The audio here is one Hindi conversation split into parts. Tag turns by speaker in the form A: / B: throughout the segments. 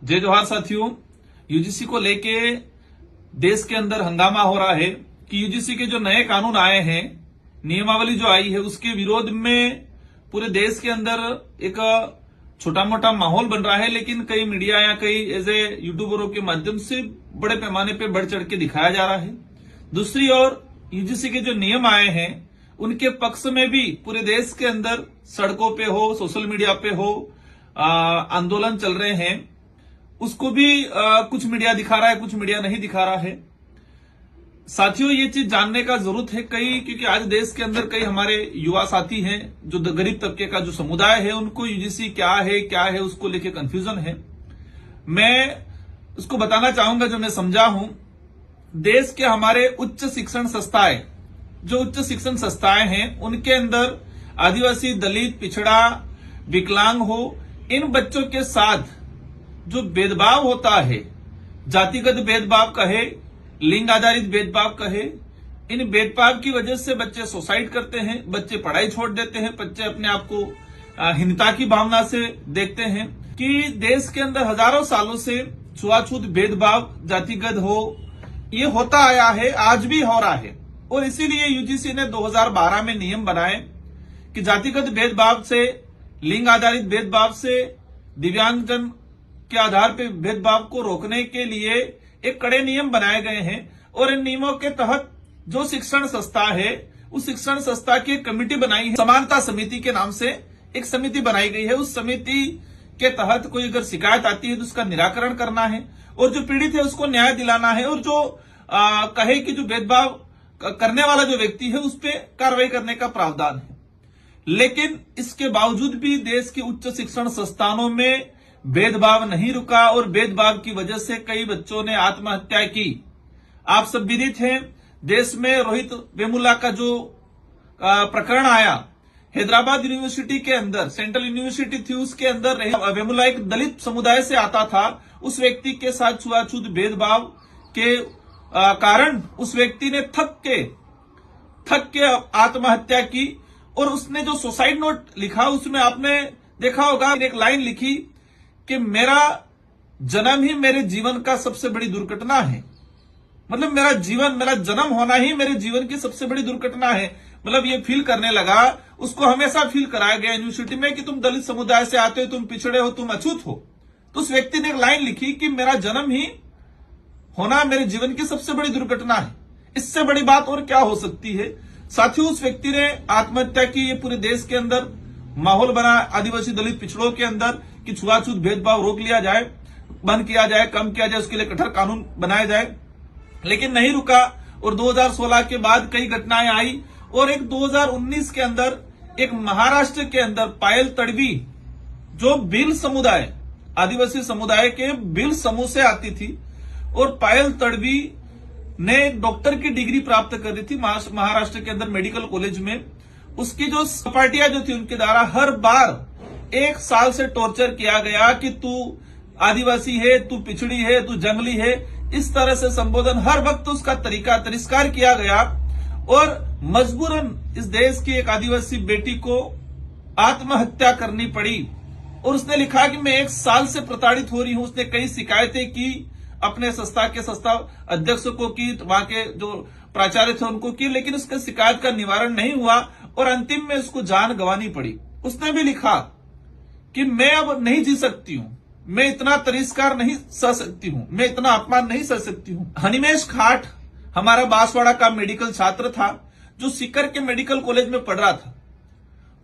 A: जय जोहार साथियों। यूजीसी को लेके देश के अंदर हंगामा हो रहा है कि यूजीसी के जो नए कानून आए हैं, नियमावली जो आई है, उसके विरोध में पूरे देश के अंदर एक छोटा मोटा माहौल बन रहा है। लेकिन कई मीडिया या कई ऐसे यूट्यूबरों के माध्यम से बड़े पैमाने पे बढ़ चढ़ के दिखाया जा रहा है। दूसरी ओर यूजीसी के जो नियम आए हैं उनके पक्ष में भी पूरे देश के अंदर सड़कों पे हो, सोशल मीडिया पे हो, आंदोलन चल रहे हैं। उसको भी कुछ मीडिया दिखा रहा है, कुछ मीडिया नहीं दिखा रहा है। साथियों, ये चीज जानने का जरूरत है क्योंकि आज देश के अंदर कई हमारे युवा साथी हैं जो गरीब तबके का जो समुदाय है, उनको यूजीसी क्या है उसको लेके कंफ्यूजन है। मैं उसको बताना चाहूंगा जो मैं समझा हूं। देश के हमारे उच्च शिक्षण संस्थाएं, जो उच्च शिक्षण संस्थाएं हैं, उनके अंदर आदिवासी, दलित, पिछड़ा, विकलांग हो, इन बच्चों के साथ जो भेदभाव होता है, जातिगत भेदभाव कहे, लिंग आधारित भेदभाव कहे, इन भेदभाव की वजह से बच्चे सुसाइड करते हैं, बच्चे पढ़ाई छोड़ देते हैं, बच्चे अपने आप को हीनता की भावना से देखते हैं कि देश के अंदर हजारों सालों से छुआछूत भेदभाव जातिगत हो, ये होता आया है, आज भी हो रहा है। और इसीलिए यूजीसी ने 2012 में नियम बनाए कि जातिगत भेदभाव से, लिंग आधारित भेदभाव से, दिव्यांगजन के आधार पर भेदभाव को रोकने के लिए एक कड़े नियम बनाए गए हैं। और इन नियमों के तहत जो शिक्षण संस्था है, उस शिक्षण संस्था की एक कमेटी बनाई है, समानता समिति के नाम से एक समिति बनाई गई है। उस समिति के तहत कोई अगर शिकायत आती है तो उसका निराकरण करना है, और जो पीड़ित है उसको न्याय दिलाना है, और जो कहे कि जो भेदभाव करने वाला जो व्यक्ति है उस पर कार्रवाई करने का प्रावधान है। लेकिन इसके बावजूद भी देश के उच्च शिक्षण संस्थानों में भेदभाव नहीं रुका, और भेदभाव की वजह से कई बच्चों ने आत्महत्या की। आप सब विदित हैं, देश में रोहित वेमुला का जो प्रकरण आया, हैदराबाद यूनिवर्सिटी के अंदर, सेंट्रल यूनिवर्सिटी थी, उसके अंदर वेमुला एक दलित समुदाय से आता था। उस व्यक्ति के साथ छुआछूत भेदभाव के कारण उस व्यक्ति ने थक के आत्महत्या की। और उसने जो सुसाइड नोट लिखा, उसमें आपने देखा होगा, एक लाइन लिखी कि मेरा जन्म ही मेरे जीवन का सबसे बड़ी दुर्घटना है। मतलब मेरा जन्म होना ही मेरे जीवन की सबसे बड़ी दुर्घटना है। मतलब ये फील करने लगा, उसको हमेशा फील कराया गया यूनिवर्सिटी में कि तुम दलित समुदाय से आते हो, तुम पिछड़े हो, तुम अछूत हो। तो उस व्यक्ति ने एक लाइन लिखी कि मेरा जन्म ही होना मेरे जीवन की सबसे बड़ी दुर्घटना है। इससे बड़ी बात और क्या हो सकती है। साथियों, उस व्यक्ति ने आत्महत्या की। ये पूरे देश के अंदर माहौल बना, आदिवासी, दलित, पिछड़ों के अंदर, कि छुआछूत भेदभाव रोक लिया जाए, बंद किया जाए, कम किया जाए, उसके लिए कठोर कानून बनाया जाए। लेकिन नहीं रुका, और 2016 के बाद कई घटनाएं आई, और एक 2019 के अंदर एक महाराष्ट्र के अंदर पायल तड़वी, जो भील समुदाय, आदिवासी समुदाय के भील समूह से आती थी, और पायल तड़वी ने डॉक्टर की डिग्री प्राप्त कर दी थी महाराष्ट्र के अंदर मेडिकल कॉलेज में। उसकी जो सहपाठियां जो थी, उनके द्वारा हर बार 1 साल से टॉर्चर किया गया कि तू आदिवासी है, तू पिछड़ी है, तू जंगली है, इस तरह से संबोधन हर वक्त उसका तिरस्कार किया गया। और मजबूरन इस देश की एक आदिवासी बेटी को आत्महत्या करनी पड़ी। और उसने लिखा कि मैं 1 साल से प्रताड़ित हो रही हूं। उसने कई शिकायतें की, अपने संस्था अध्यक्ष को की, वहां के जो प्राचार्य थे उनको की, लेकिन उसके शिकायत का निवारण नहीं हुआ, और अंतिम में उसको जान गंवानी पड़ी। उसने भी लिखा कि मैं अब नहीं जी सकती हूं, मैं इतना तिरस्कार नहीं सह सकती हूं, मैं इतना अपमान नहीं सह सकती हूं। हनीमेश खाट हमारा बांसवाड़ा का मेडिकल छात्र था, जो सीकर के मेडिकल कॉलेज में पढ़ रहा था।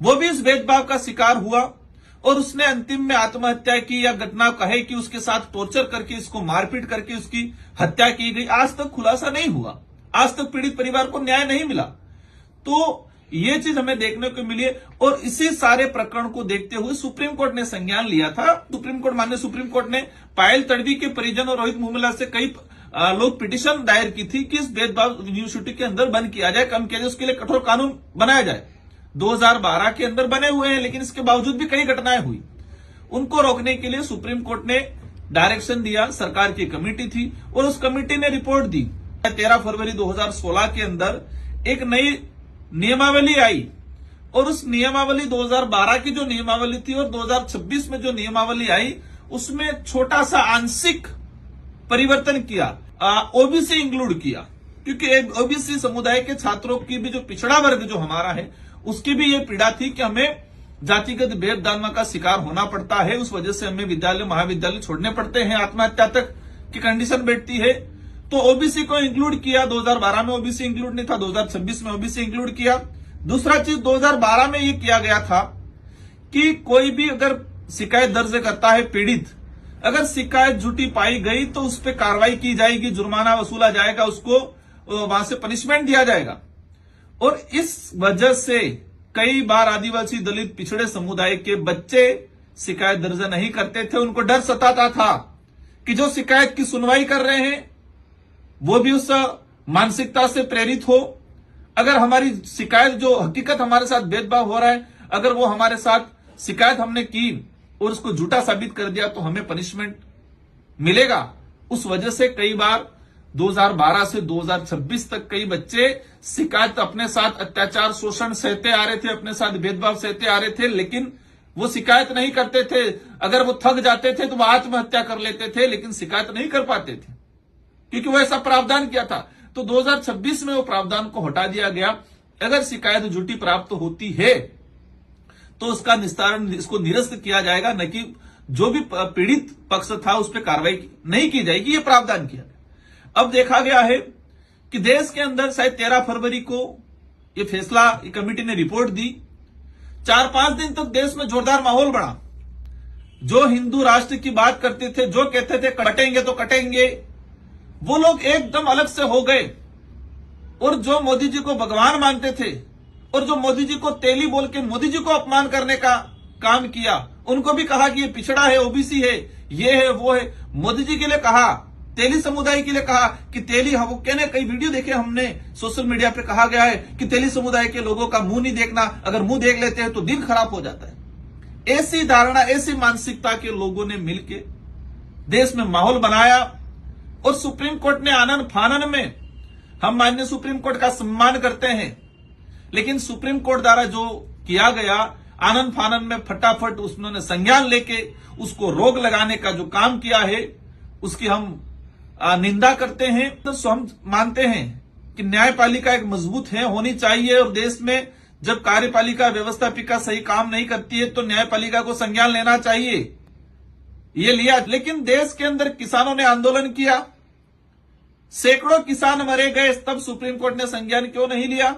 A: वो भी इस भेदभाव का शिकार हुआ, और उसने अंतिम में आत्महत्या की, या घटना कहे कि उसके साथ टॉर्चर करके, इसको मारपीट करके उसकी हत्या की गई। आज तक खुलासा नहीं हुआ, आज तक पीड़ित परिवार को न्याय नहीं मिला। तो ये चीज हमें देखने को मिली है। और इसी सारे प्रकरण को देखते हुए सुप्रीम कोर्ट ने संज्ञान लिया था। माननीय सुप्रीम कोर्ट ने पायल तड़वी के परिजन और रोहित वेमुला से कई लोग पिटीशन दायर की थी कि इस भेदभाव यूनिवर्सिटी के अंदर बंद किया जाए, कम किया जाए, उसके लिए कठोर कानून बनाया जाए। 2012 के अंदर बने हुए हैं, लेकिन इसके बावजूद भी कई घटनाएं हुई। उनको रोकने के लिए सुप्रीम कोर्ट ने डायरेक्शन दिया, सरकार की कमेटी थी, और उस कमेटी ने रिपोर्ट दी। 13 फरवरी 2016 के अंदर एक नई नियमावली आई, और उस नियमावली 2012 की जो नियमावली थी और 2026 में जो नियमावली आई, उसमें छोटा सा आंशिक परिवर्तन किया, ओबीसी इंक्लूड किया, क्योंकि ओबीसी समुदाय के छात्रों की भी जो पिछड़ा वर्ग जो हमारा है उसकी भी ये पीड़ा थी कि हमें जातिगत भेदभाव का शिकार होना पड़ता है, उस वजह से हमें विद्यालय महाविद्यालय छोड़ने पड़ते हैं, आत्महत्या तक की कंडीशन बैठती है। तो ओबीसी को इंक्लूड किया। 2012 में ओबीसी इंक्लूड नहीं था, 2026 में ओबीसी इंक्लूड किया। दूसरा चीज 2012 में ये किया गया था कि कोई भी अगर शिकायत दर्ज करता है पीड़ित, अगर शिकायत झूठी पाई गई तो उस पर कार्रवाई की जाएगी, जुर्माना वसूला जाएगा, उसको वहां से पनिशमेंट दिया जाएगा। और इस वजह से कई बार आदिवासी दलित पिछड़े समुदाय के बच्चे शिकायत दर्ज नहीं करते थे। उनको डर सताता था कि जो शिकायत की सुनवाई कर रहे हैं वो भी उस मानसिकता से प्रेरित हो। अगर हमारी शिकायत जो हकीकत हमारे साथ भेदभाव हो रहा है, अगर वो हमारे साथ शिकायत हमने की और उसको झूठा साबित कर दिया तो हमें पनिशमेंट मिलेगा। उस वजह से कई बार 2012 से 2026 तक कई बच्चे शिकायत अपने साथ अत्याचार शोषण सहते आ रहे थे, अपने साथ भेदभाव सहते आ रहे थे, लेकिन वो शिकायत नहीं करते थे। अगर वो थक जाते थे तो वो आत्महत्या कर लेते थे, लेकिन शिकायत नहीं कर पाते थे क्योंकि वो ऐसा प्रावधान किया था। तो 2026 में वो प्रावधान को हटा दिया गया। अगर शिकायत झूठी प्राप्त होती है तो उसका निस्तारण, इसको निरस्त किया जाएगा, न कि जो भी पीड़ित पक्ष था उस पर कार्रवाई नहीं की जाएगी, ये प्रावधान किया गया। अब देखा गया है कि देश के अंदर शायद 13 फरवरी को ये फैसला, ये कमेटी ने रिपोर्ट दी। 4-5 दिन तक देश में जोरदार माहौल बना। जो हिंदू राष्ट्र की बात करते थे, जो कहते थे कटेंगे तो कटेंगे, वो लोग एकदम अलग से हो गए। और जो मोदी जी को भगवान मानते थे और जो मोदी जी को तेली बोल के मोदी जी को अपमान करने का काम किया, उनको भी कहा कि ये पिछड़ा है, ओबीसी है, ये है, वो है। मोदी जी के लिए कहा, तेली समुदाय के लिए कहा कि तेली, वो कहने कई वीडियो देखे हमने सोशल मीडिया पे, कहा गया है कि तेली समुदाय के लोगों का मुंह नहीं देखना, अगर मुंह देख लेते हैं तो दिल खराब हो जाता है। ऐसी धारणा, ऐसी मानसिकता के लोगों ने मिलकर देश में माहौल बनाया। और सुप्रीम कोर्ट ने आनन फानन में, हम माननीय सुप्रीम कोर्ट का सम्मान करते हैं, लेकिन सुप्रीम कोर्ट द्वारा जो किया गया आनन फानन में फटाफट उन्होंने संज्ञान लेके उसको रोक लगाने का जो काम किया है उसकी हम निंदा करते हैं। तो हम मानते हैं कि न्यायपालिका एक मजबूत है, होनी चाहिए, और देश में जब कार्यपालिका व्यवस्थापिका सही काम नहीं करती है तो न्यायपालिका को संज्ञान लेना चाहिए। ये लिया, लेकिन देश के अंदर किसानों ने आंदोलन किया, सैकड़ों किसान मरे गए, तब सुप्रीम कोर्ट ने संज्ञान क्यों नहीं लिया?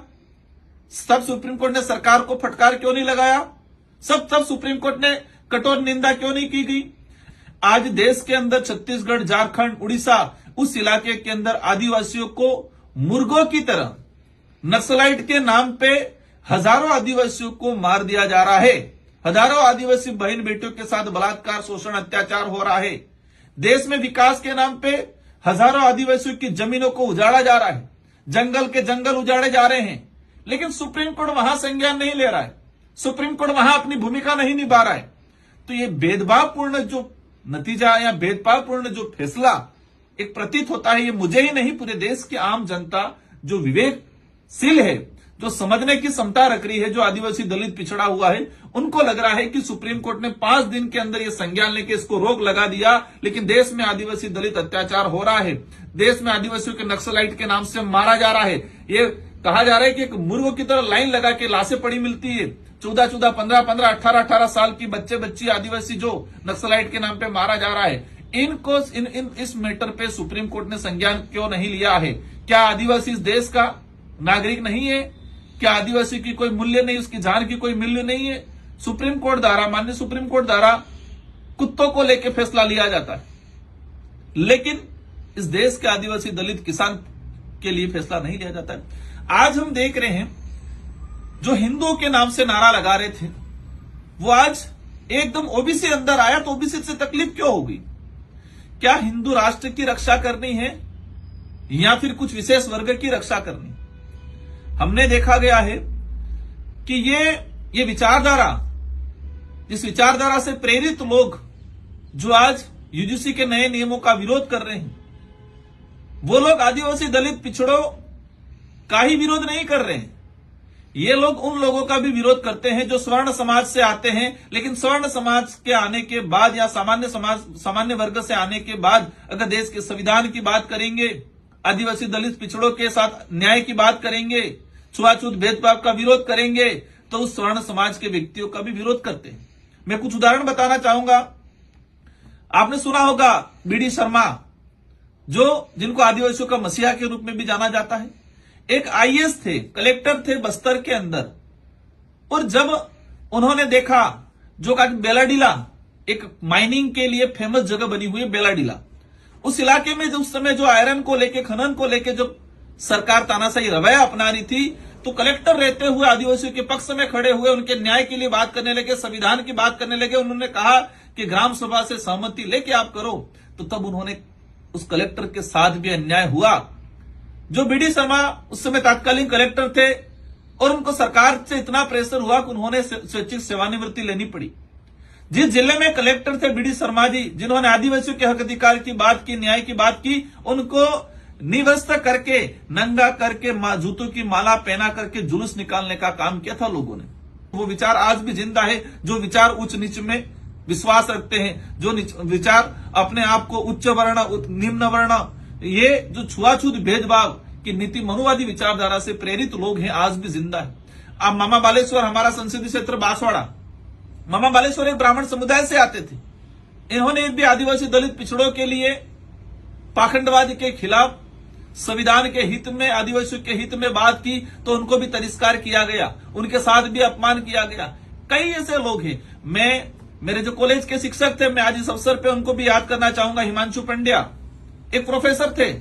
A: तब सुप्रीम कोर्ट ने सरकार को फटकार क्यों नहीं लगाया? तब सुप्रीम कोर्ट ने कठोर निंदा क्यों नहीं की गई? आज देश के अंदर छत्तीसगढ़, झारखंड, उड़ीसा, उस इलाके के अंदर आदिवासियों को मुर्गों की तरह नक्सलाइट के नाम पे हजारों आदिवासियों को मार दिया जा रहा है। हजारों आदिवासी बहन बेटियों के साथ बलात्कार, शोषण, अत्याचार हो रहा है। देश में विकास के नाम पे हजारों आदिवासियों की जमीनों को उजाड़ा जा रहा है, जंगल के जंगल उजाड़े जा रहे हैं, लेकिन सुप्रीम कोर्ट वहां संज्ञान नहीं ले रहा है, सुप्रीम कोर्ट वहां अपनी भूमिका नहीं निभा रहा है। तो ये भेदभावपूर्ण जो नतीजा या भेदभावपूर्ण जो फैसला एक प्रतीत होता है, ये मुझे ही नहीं पूरे देश की आम जनता जो विवेकशील है, जो समझने की क्षमता रख रही है, जो आदिवासी दलित पिछड़ा हुआ है, उनको लग रहा है कि सुप्रीम कोर्ट ने 5 दिन के अंदर ये संज्ञान लेके इसको रोक लगा दिया, लेकिन देश में आदिवासी दलित अत्याचार हो रहा है, देश में आदिवासियों के नक्सलाइट के नाम से मारा जा रहा है। ये कहा जा रहा है कि एक मुर्गों की तरह लाइन लगा के लाशें पड़ी मिलती है, 14-14, 15-15, 18-18 साल की बच्चे आदिवासी जो नक्सलाइट के नाम पे मारा जा रहा है। इनको इस मैटर पे सुप्रीम कोर्ट ने संज्ञान क्यों नहीं लिया है? क्या आदिवासी इस देश का नागरिक नहीं है? क्या आदिवासी की कोई मूल्य नहीं, उसकी जान की कोई मूल्य नहीं है? सुप्रीम कोर्ट द्वारा, माननीय सुप्रीम कोर्ट द्वारा कुत्तों को लेकर फैसला लिया जाता है, लेकिन इस देश के आदिवासी दलित किसान के लिए फैसला नहीं लिया जाता है। आज हम देख रहे हैं जो हिंदुओं के नाम से नारा लगा रहे थे वो आज एकदम ओबीसी अंदर आया, तो ओबीसी से तकलीफ क्यों होगी? क्या हिंदू राष्ट्र की रक्षा करनी है या फिर कुछ विशेष वर्ग की रक्षा करनी? हमने देखा गया है कि ये विचारधारा, जिस विचारधारा से प्रेरित लोग जो आज यूजीसी के नए नियमों का विरोध कर रहे हैं, वो लोग आदिवासी दलित पिछड़ों का ही विरोध नहीं कर रहे हैं। ये लोग उन लोगों का भी विरोध करते हैं जो स्वर्ण समाज से आते हैं, लेकिन स्वर्ण समाज के आने के बाद या सामान्य वर्ग से आने के बाद अगर देश के संविधान की बात करेंगे, आदिवासी दलित पिछड़ों के साथ न्याय की बात करेंगे, छुआछूत भेदभाव का विरोध करेंगे, तो उस स्वर्ण समाज के व्यक्तियों का भी विरोध करते हैं। मैं कुछ उदाहरण बताना चाहूंगा। आपने सुना होगा बीडी शर्मा, जिनको आदिवासियों का मसीहा के रूप में भी जाना जाता है। एक आईएएस थे, कलेक्टर थे बस्तर के अंदर, और जब उन्होंने देखा जो बेलाडीला एक माइनिंग के लिए फेमस जगह बनी हुई है बेलाडीला, उस इलाके में उस समय जो आयरन को लेके, खनन को लेके जब सरकार तानाशाही रवैया अपना रही थी, तो कलेक्टर रहते हुए आदिवासियों के पक्ष में खड़े हुए, उनके न्याय के लिए बात करने लगे, संविधान की बात करने लगे। उन्होंने कहा कि ग्राम सभा से सहमति लेके आप करो, तो तब उन्होंने उस कलेक्टर के साथ भी अन्याय हुआ। जो बीडी शर्मा उस समय तत्कालीन कलेक्टर थे, और उनको सरकार से इतना प्रेशर हुआ कि उन्होंने स्वैच्छिक सेवानिवृत्ति लेनी पड़ी। जिस जिले में कलेक्टर थे बीडी शर्मा जी, जिन्होंने आदिवासियों के हक अधिकार की बात की, न्याय की बात की, उनको निवस्त्र करके, नंगा करके, जूतों की माला पहना करके जुलूस निकालने का काम किया था लोगों ने। वो विचार आज भी जिंदा है, जो विचार उच्च नीच में विश्वास रखते हैं, जो विचार अपने आप को उच्च वर्ण, निम्न वर्ण, ये जो छुआछूत भेदभाव की नीति, मनुवादी विचारधारा से प्रेरित लोग हैं, आज भी जिंदा है। अब मामा बालेश्वर, हमारा संसदीय क्षेत्र बांसवाड़ा, मामा बालेश्वर एक ब्राह्मण समुदाय से आते थे। इन्होंने भी आदिवासी दलित पिछड़ों के लिए, पाखंडवाद के खिलाफ, संविधान के हित में, आदिवासियों के हित में बात की, तो उनको भी तिरस्कार किया गया, उनके साथ भी अपमान किया गया। कई ऐसे लोग हैं। मेरे जो कॉलेज के शिक्षक थे, मैं आज इस अवसर पे उनको भी याद करना चाहूंगा। हिमांशु पंड्या एक प्रोफेसर थे,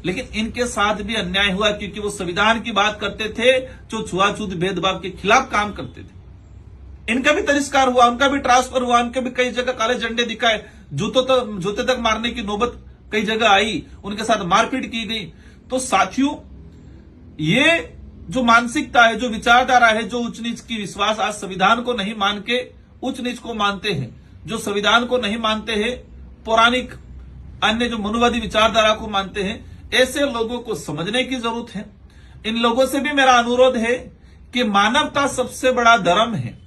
A: लेकिन इनके साथ भी अन्याय हुआ, क्योंकि वो संविधान की बात करते थे, जो छुआछूत भेदभाव के खिलाफ काम करते थे। इनका भी तिरस्कार हुआ, उनका भी ट्रांसफर हुआ, उनके भी कई जगह काले झंडे दिखाए, जूते तक मारने की नौबत कई जगह आई, उनके साथ मारपीट की गई। तो साथियों, ये जो मानसिकता है, जो विचारधारा है, जो उच्च नीच की विश्वास, आज संविधान को नहीं मान के उच्च नीच को मानते हैं, जो संविधान को नहीं मानते हैं, पौराणिक अन्य जो मनुवादी विचारधारा को मानते हैं, ऐसे लोगों को समझने की जरूरत है। इन लोगों से भी मेरा अनुरोध है कि मानवता सबसे बड़ा धर्म है,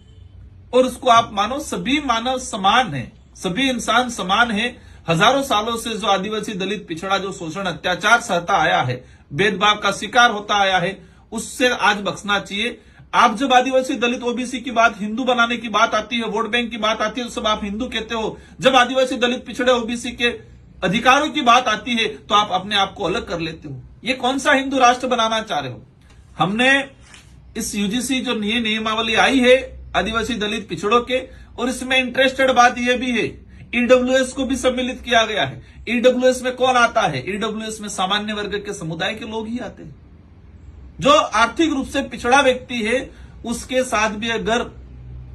A: और उसको आप मानो। सभी मानव समान है, सभी इंसान समान है। हजारों सालों से जो आदिवासी दलित पिछड़ा जो शोषण अत्याचार सहता आया है, भेदभाव का शिकार होता आया है, उससे आज बख्शना चाहिए। आप जब आदिवासी दलित ओबीसी की बात, हिंदू बनाने की बात आती है, वोट बैंक की बात आती है, तो सब आप हिंदू कहते हो। जब आदिवासी दलित पिछड़े ओबीसी के अधिकारों की बात आती है, तो आप अपने आप को अलग कर लेते हो। ये कौन सा हिंदू राष्ट्र बनाना चाह रहे हो? हमने इस यूजीसी जो नई नियमावली आई है आदिवासी दलित पिछड़ों के, और इसमें इंटरेस्टेड बात यह भी है, ईडब्ल्यूएस को भी सम्मिलित किया गया है। ईडब्ल्यूएस में कौन आता है? ईडब्ल्यूएस में सामान्य वर्ग के समुदाय के लोग ही आते हैं। जो आर्थिक रूप से पिछड़ा व्यक्ति है, उसके साथ भी अगर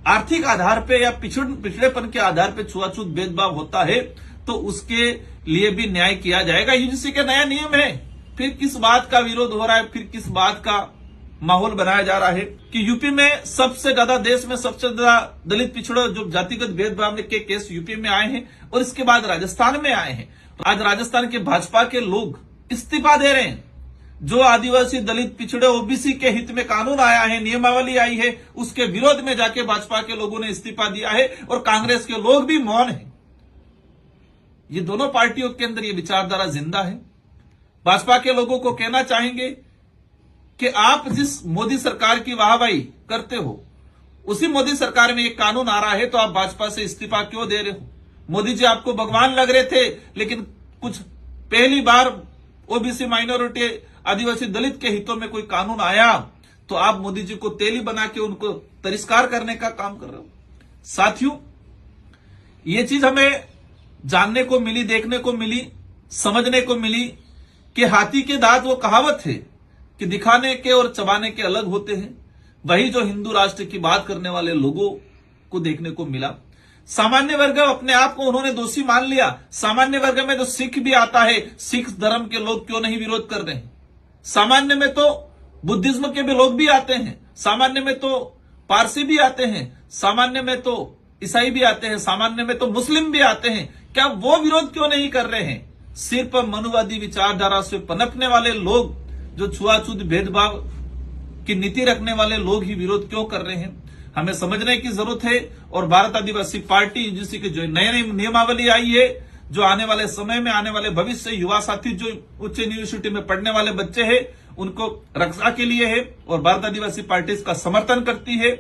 A: आर्थिक आधार पे या पिछड़ेपन के आधार पे छुआछूत भेदभाव होता है, तो उसके लिए भी न्याय किया जाएगा। यूजीसी का नया नियम है, फिर किस बात का विरोध हो रहा है, फिर किस बात का माहौल बनाया जा रहा है कि यूपी में सबसे ज्यादा, देश में सबसे ज्यादा दलित पिछड़ों जो जातिगत भेदभाव के केस यूपी में आए हैं, और इसके बाद राजस्थान में आए हैं। तो आज राजस्थान के भाजपा के लोग इस्तीफा दे रहे हैं। जो आदिवासी दलित पिछड़े ओबीसी के हित में कानून आया है, नियमावली आई है, उसके विरोध में जाके भाजपा के लोगों ने इस्तीफा दिया है, और कांग्रेस के लोग भी मौन है। ये दोनों पार्टियों के अंदर ये विचारधारा जिंदा है। भाजपा के लोगों को कहना चाहेंगे कि आप जिस मोदी सरकार की वाहवाही करते हो, उसी मोदी सरकार में एक कानून आ रहा है, तो आप भाजपा से इस्तीफा क्यों दे रहे हो? मोदी जी आपको भगवान लग रहे थे, लेकिन कुछ पहली बार ओबीसी माइनॉरिटी आदिवासी दलित के हितों में कोई कानून आया, तो आप मोदी जी को तेली बना के उनको तिरस्कार करने का काम कर रहे हो। साथियों, ये चीज हमें जानने को मिली, देखने को मिली, समझने को मिली कि हाथी के दांत, वो कहावत है कि दिखाने के और चबाने के अलग होते हैं। वही जो हिंदू राष्ट्र की बात करने वाले लोगों को देखने को मिला। सामान्य वर्ग अपने आप को उन्होंने दोषी मान लिया। सामान्य वर्ग में तो सिख भी आता है, सिख धर्म के लोग क्यों नहीं विरोध कर रहे हैं? सामान्य में तो बुद्धिज्म के भी लोग भी आते हैं, सामान्य में तो पारसी भी आते हैं, सामान्य में तो ईसाई भी आते हैं, सामान्य में तो मुस्लिम भी आते हैं। क्या वो विरोध क्यों नहीं कर रहे हैं? सिर्फ मनुवादी विचारधारा से पनपने वाले लोग, जो छुआछूत भेदभाव की नीति रखने वाले लोग ही विरोध क्यों कर रहे हैं, हमें समझने की जरूरत है। और भारत आदिवासी पार्टी यूजीसी की जो नई नियमावली आई है, जो आने वाले समय में, आने वाले भविष्य युवा साथी जो उच्च यूनिवर्सिटी में पढ़ने वाले बच्चे हैं, उनको रक्षा के लिए है और भारत आदिवासी पार्टी इसका समर्थन करती है।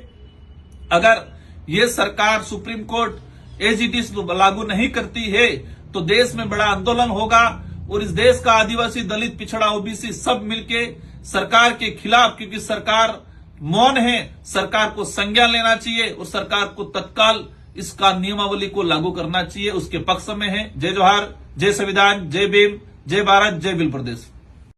A: अगर ये सरकार supreme court as it is लागू नहीं करती है तो देश में बड़ा आंदोलन होगा और इस देश का आदिवासी, दलित, पिछड़ा, ओबीसी सब मिलके सरकार के खिलाफ, क्योंकि सरकार मौन है, सरकार को संज्ञान लेना चाहिए और सरकार को तत्काल इसका नियमावली को लागू करना चाहिए, उसके पक्ष में है। जय जोहार, जय संविधान, जय भीम, जय भारत, जय बिल प्रदेश।